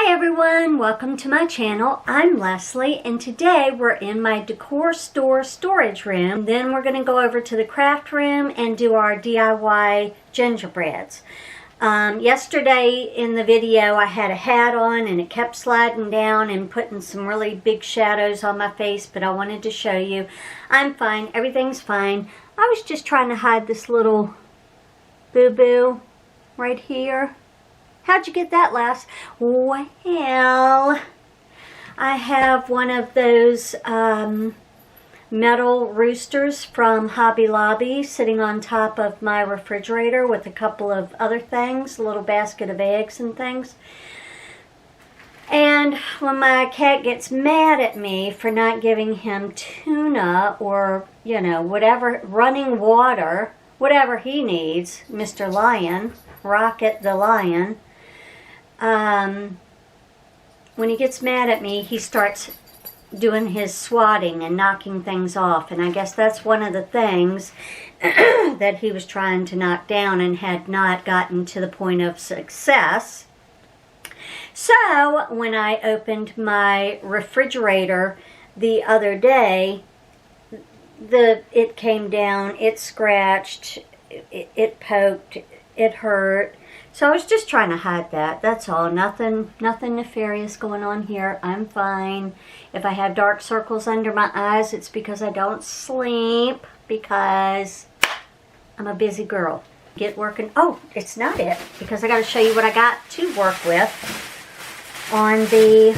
Hi everyone, welcome to my channel. I'm Leslie and today we're in my decor store storage room. Then we're going to go over to the craft room and do our DIY gingerbreads. Yesterday in the video I had a hat on and it kept sliding down and putting some really big shadows on my face, but I wanted to show you I'm fine, everything's fine. I was just trying to hide this little boo-boo right here. How'd you get that, Les? Well, I have one of those metal roosters from Hobby Lobby sitting on top of my refrigerator with a couple of other things, a little basket of eggs and things. And when my cat gets mad at me for not giving him tuna or, you know, whatever, running water, whatever he needs, Mr. Lion, Rocket the Lion, when he gets mad at me, he starts doing his swatting and knocking things off. And I guess that's one of the things that he was trying to knock down and had not gotten to the point of success. So when I opened my refrigerator the other day, it came down, it scratched, it poked, it hurt. So I was just trying to hide that. That's all. Nothing nefarious going on here. I'm fine. If I have dark circles under my eyes, it's because I don't sleep, because I'm a busy girl. Get working. Oh, it's not it, because I got to show you what I got to work with on the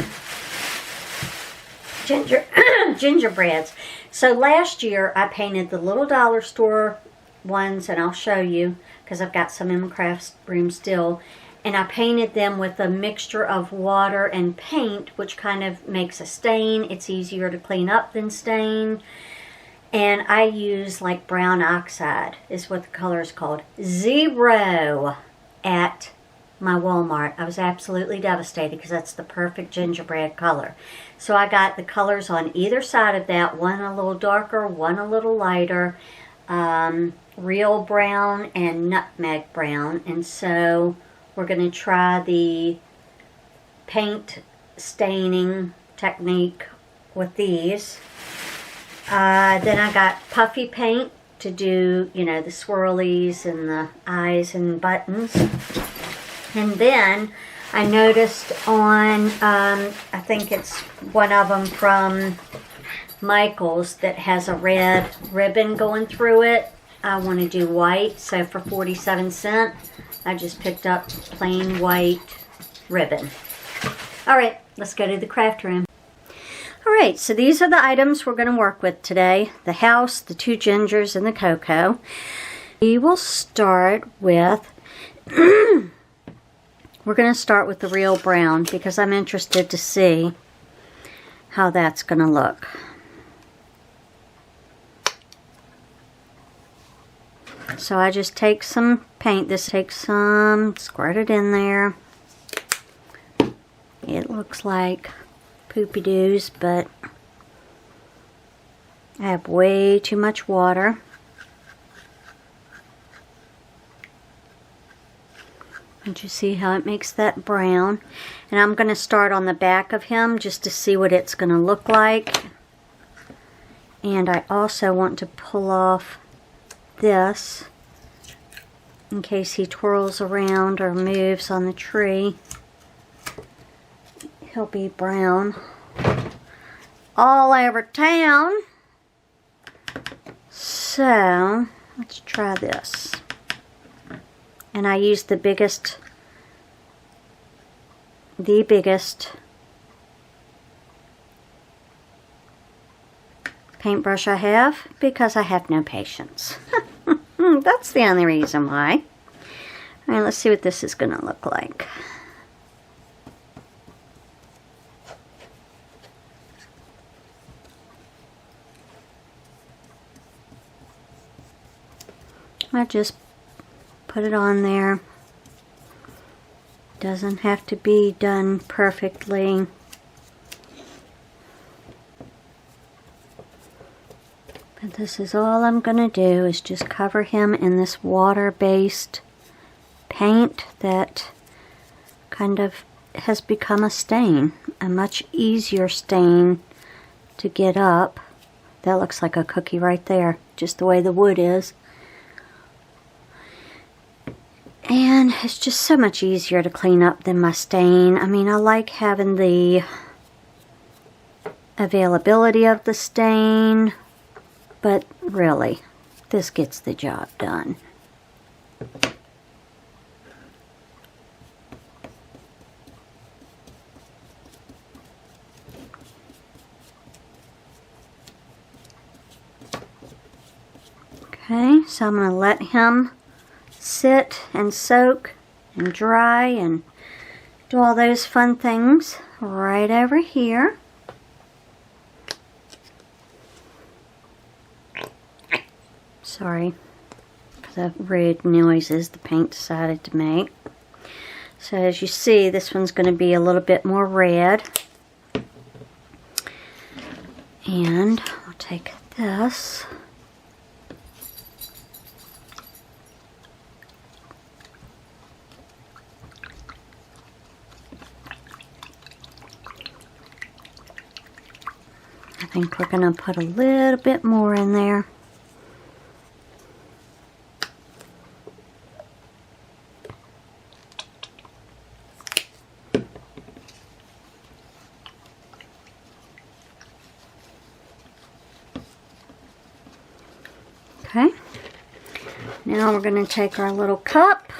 gingerbreads. So last year I painted the little dollar store ones, and I'll show you because I've got some in my craft room still, and I painted them with a mixture of water and paint, which kind of makes a stain. It's easier to clean up than stain. And I use like brown oxide is what the color is called. $0 at my Walmart. I was absolutely devastated because that's the perfect gingerbread color. So I got the colors on either side of that, one a little darker, one a little lighter, real brown and nutmeg brown. And so we're going to try the paint staining technique with these. Then I got puffy paint to do, you know, the swirlies and the eyes and buttons. And then I noticed on, I think it's one of them from Michael's that has a red ribbon going through it. I want to do white, so for 47 cents, I just picked up plain white ribbon. Alright, let's go to the craft room. Alright, so these are the items we're going to work with today. The house, the two gingers, and the cocoa. We will start with, we're going to start with the real brown because I'm interested to see how that's going to look. So I just take some paint, takes some, squirt it in there. It looks like poopy doos, but I have way too much water. Don't you see how it makes that brown? And I'm going to start on the back of him just to see what it's going to look like. And I also want to pull off this in case he twirls around or moves on the tree. He'll be brown all over town. So let's try this. And I use the biggest paintbrush I have because I have no patience. That's the only reason why. Alright, let's see what this is going to look like. I just put it on there. Doesn't have to be done perfectly. But this is all I'm going to do is just cover him in this water-based paint that kind of has become a stain, a much easier stain to get up. That looks like a cookie right there, just the way the wood is. And it's just so much easier to clean up than my stain. I mean, I like having the availability of the stain, but really, this gets the job done. Okay, so I'm going to let him sit and soak and dry and do all those fun things right over here. Sorry for the rude noises the paint decided to make. So as you see, this one's going to be a little bit more red. And I'll take this. I think we're going to put a little bit more in there. Okay, now we're going to take our little cup,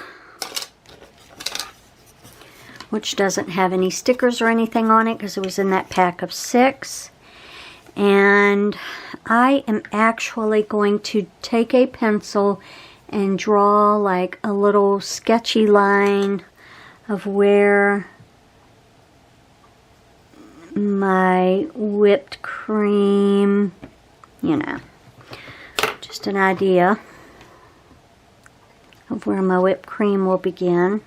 which doesn't have any stickers or anything on it because it was in that pack of 6. And I am actually going to take a pencil and draw like a little sketchy line of where my whipped cream, you know, just an idea of where my whipped cream will begin.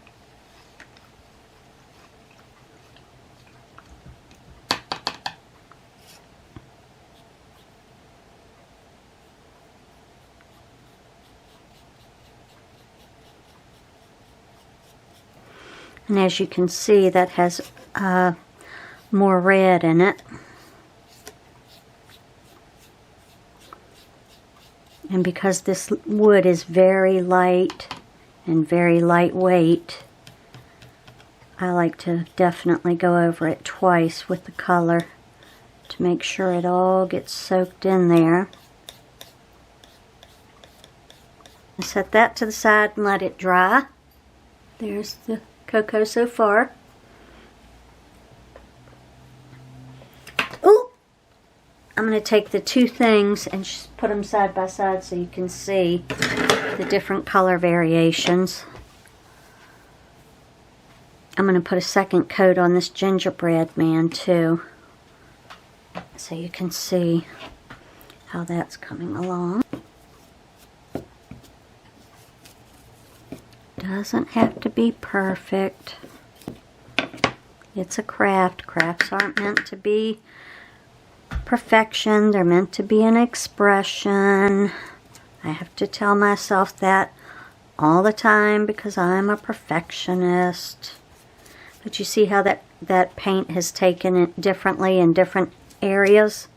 And as you can see, that has more red in it. And because this wood is very light and very lightweight, I like to definitely go over it twice with the color to make sure it all gets soaked in there. Set that to the side and let it dry. There's the cocoa so far. Ooh! I'm going to take the two things and just put them side by side so you can see the different color variations. I'm going to put a second coat on this gingerbread man too, so you can see how that's coming along. Doesn't have to be perfect. It's a craft. Crafts aren't meant to be perfection. They're meant to be an expression. I have to tell myself that all the time because I'm a perfectionist. But you see how that paint has taken it differently in different areas?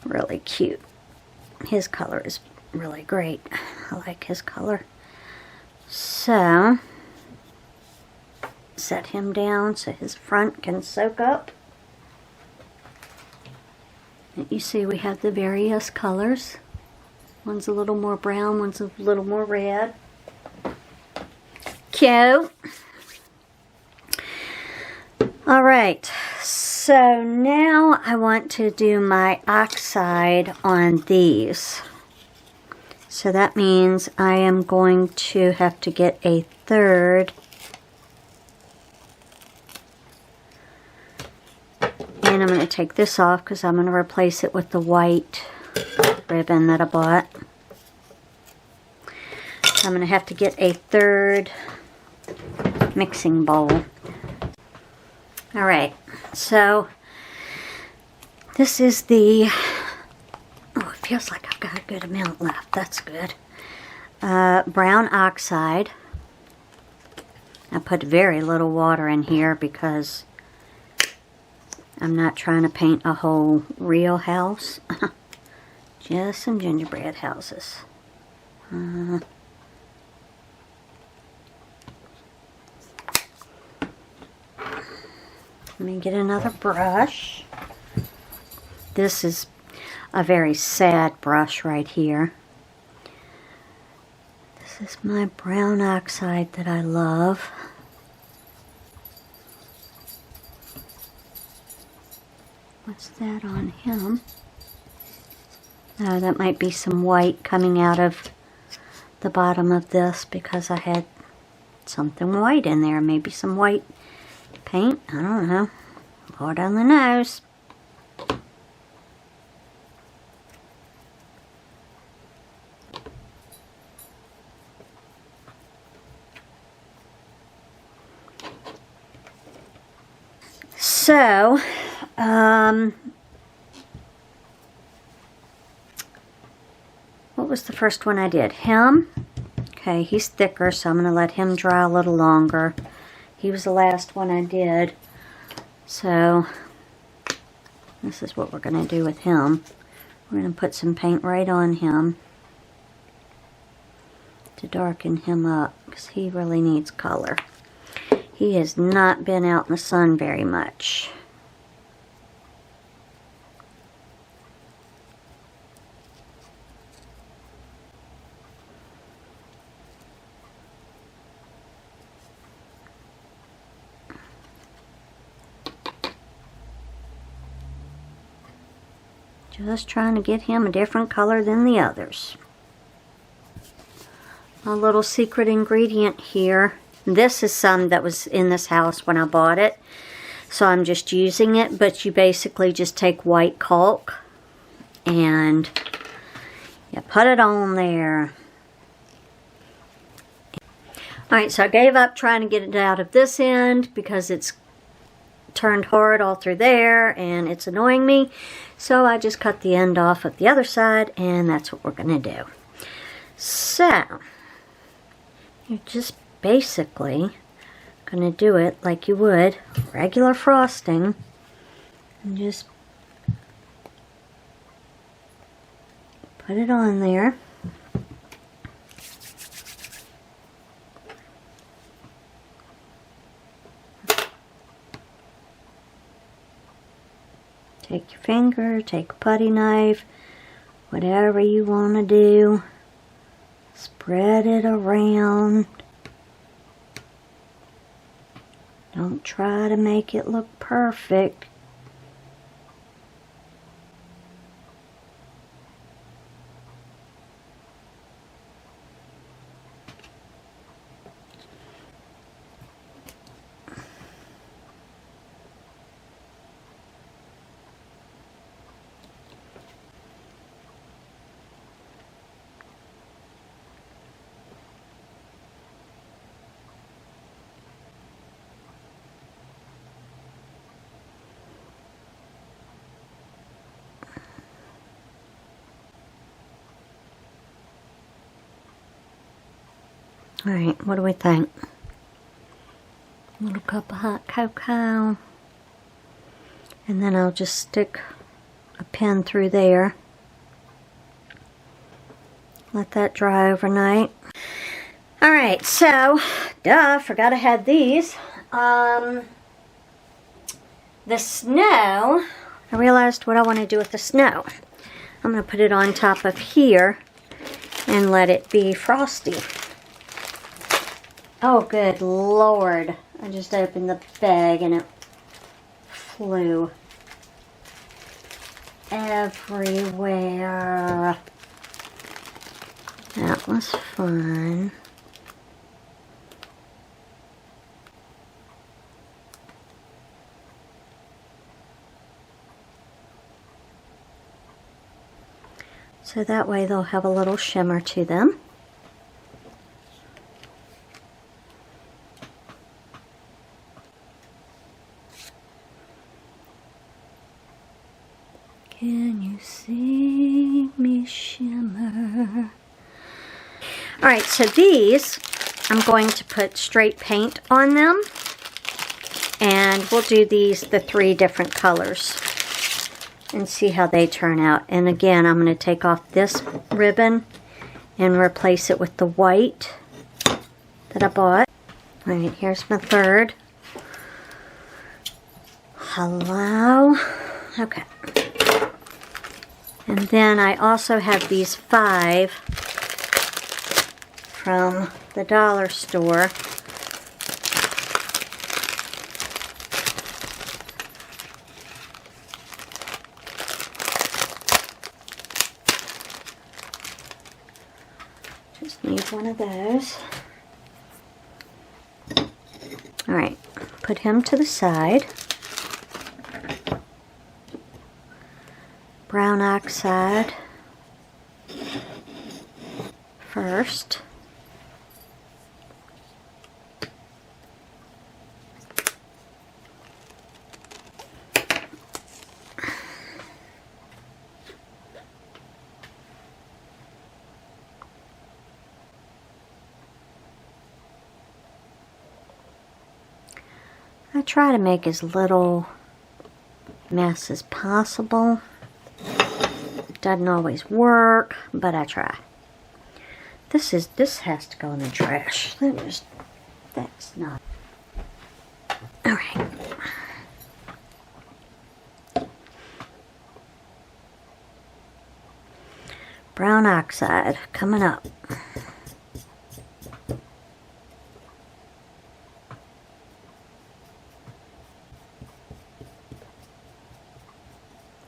Really cute. His color is really great. I like his color. So, set him down so his front can soak up. And you see we have the various colors. One's a little more brown, one's a little more red. Cute. Alright, so now I want to do my oxide on these. So that means I am going to have to get a third and I'm going to take this off because I'm going to replace it with the white ribbon that I bought. So I'm going to have to get a third mixing bowl. Alright, so this is the, oh, it feels like I've got a good amount left. That's good. Brown oxide. I put very little water in here because I'm not trying to paint a whole real house. Just some gingerbread houses. Let me get another brush. This is a very sad brush right here. This is my brown oxide that I love. What's that on him? Oh, that might be some white coming out of the bottom of this because I had something white in there. Maybe some white paint. I don't know. Lord only knows. So, what was the first one I did? Him. Okay, he's thicker, so I'm going to let him dry a little longer. He was the last one I did. So, this is what we're going to do with him. We're going to put some paint right on him to darken him up because he really needs color. He has not been out in the sun very much. Just trying to get him a different color than the others. A little secret ingredient here. This is some that was in this house when I bought it. So I'm just using it, but you basically just take white caulk and you put it on there. Alright, so I gave up trying to get it out of this end because it's turned hard all through there and it's annoying me. So I just cut the end off of the other side and that's what we're going to do. So, you're just basically going to do it like you would regular frosting and just put it on there. Take your finger, take a putty knife, whatever you want to do. Spread it around. Don't try to make it look perfect. Alright, what do we think? A little cup of hot cocoa. And then I'll just stick a pin through there. Let that dry overnight. Alright, so, forgot I had these. The snow, I realized what I want to do with the snow. I'm going to put it on top of here and let it be frosty. Oh, good Lord. I just opened the bag and it flew everywhere. That was fun. So that way they'll have a little shimmer to them. Can you see me shimmer? Alright, so these I'm going to put straight paint on them. And we'll do the 3 different colors and see how they turn out. And again, I'm going to take off this ribbon and replace it with the white that I bought. All right, here's my third. Hello. Okay. And then I also have these 5 from the dollar store. Just need one of those. All right, put him to the side. Brown oxide first. I try to make as little mess as possible. Doesn't always work, but I try. This has to go in the trash. That's not. All right. Brown oxide coming up.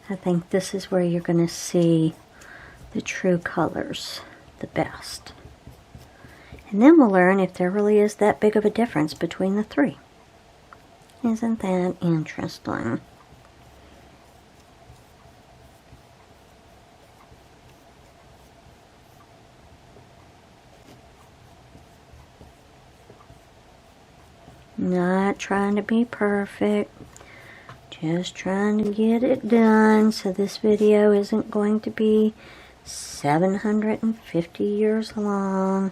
I think this is where you're going to see the true colors the best. And then we'll learn if there really is that big of a difference between the 3. Isn't that interesting? Not trying to be perfect. Just trying to get it done so this video isn't going to be 750 years long.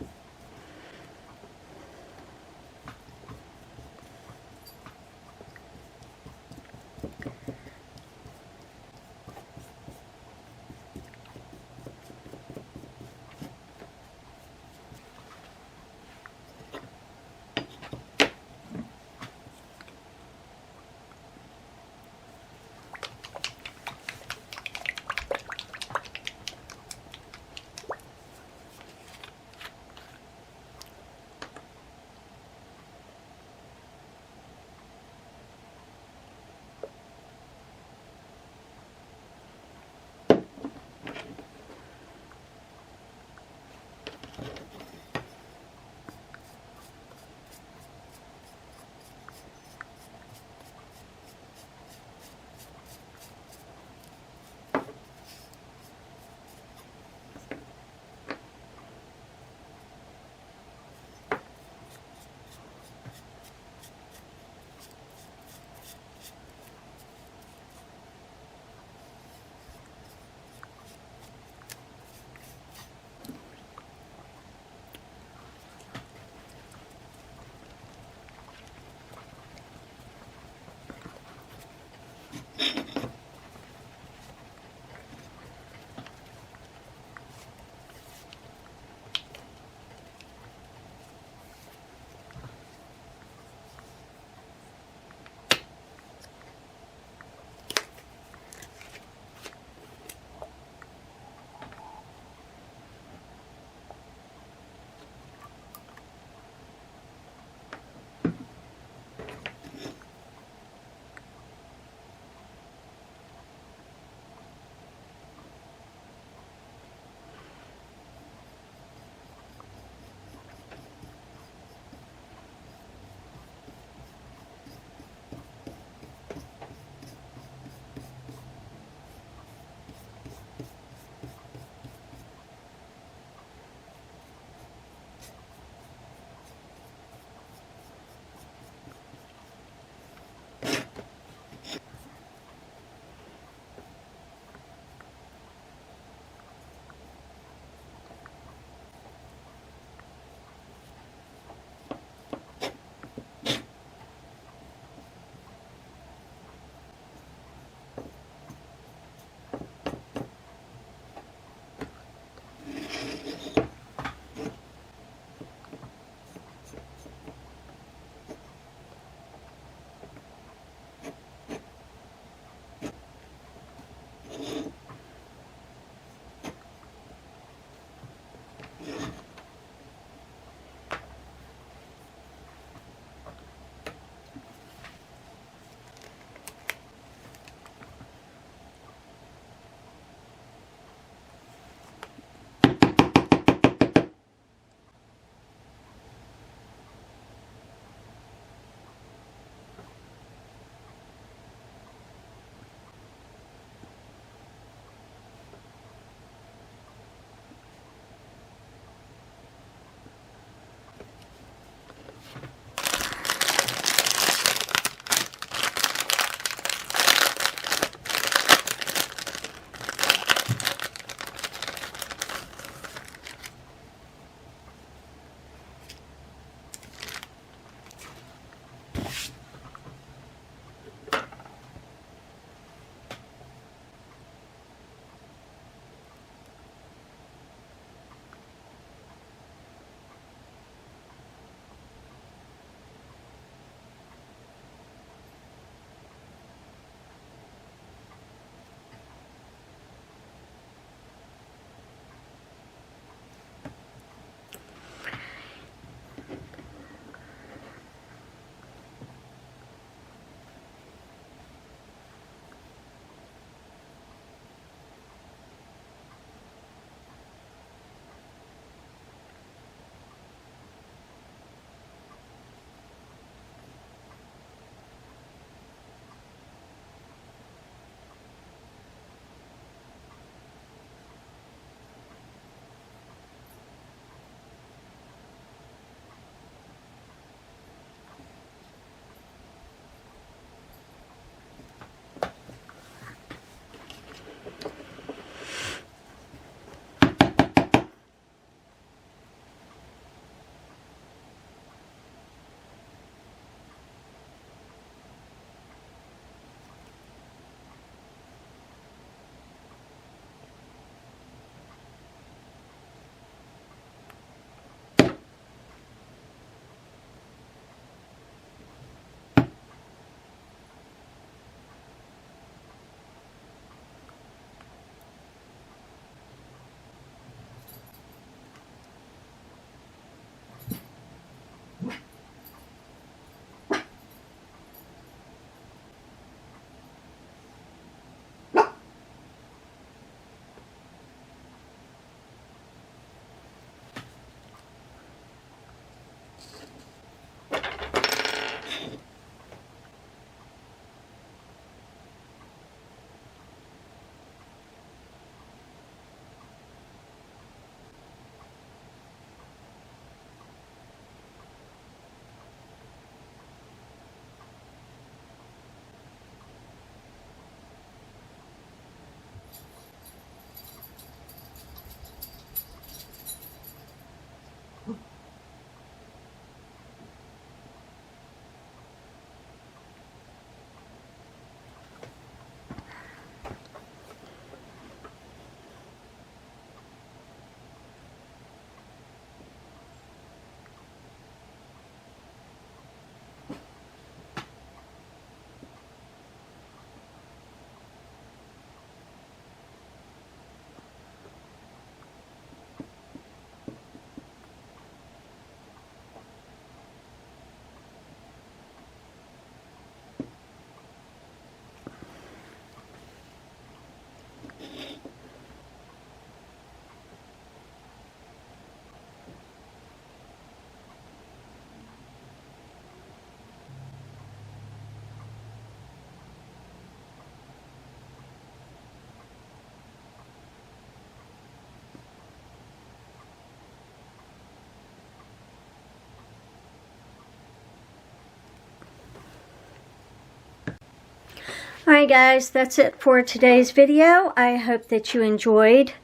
Alright guys, that's it for today's video. I hope that you enjoyed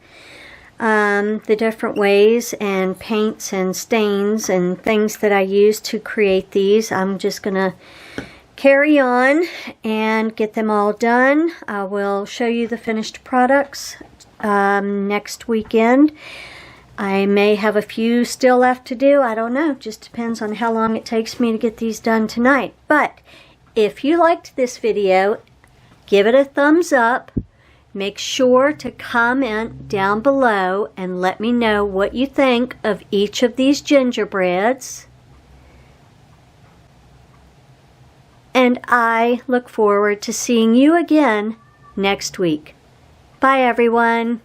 the different ways and paints and stains and things that I use to create these. I'm just going to carry on and get them all done. I will show you the finished products next weekend. I may have a few still left to do. I don't know. Just depends on how long it takes me to get these done tonight. But if you liked this video, give it a thumbs up. Make sure to comment down below and let me know what you think of each of these gingerbreads. And I look forward to seeing you again next week. Bye everyone.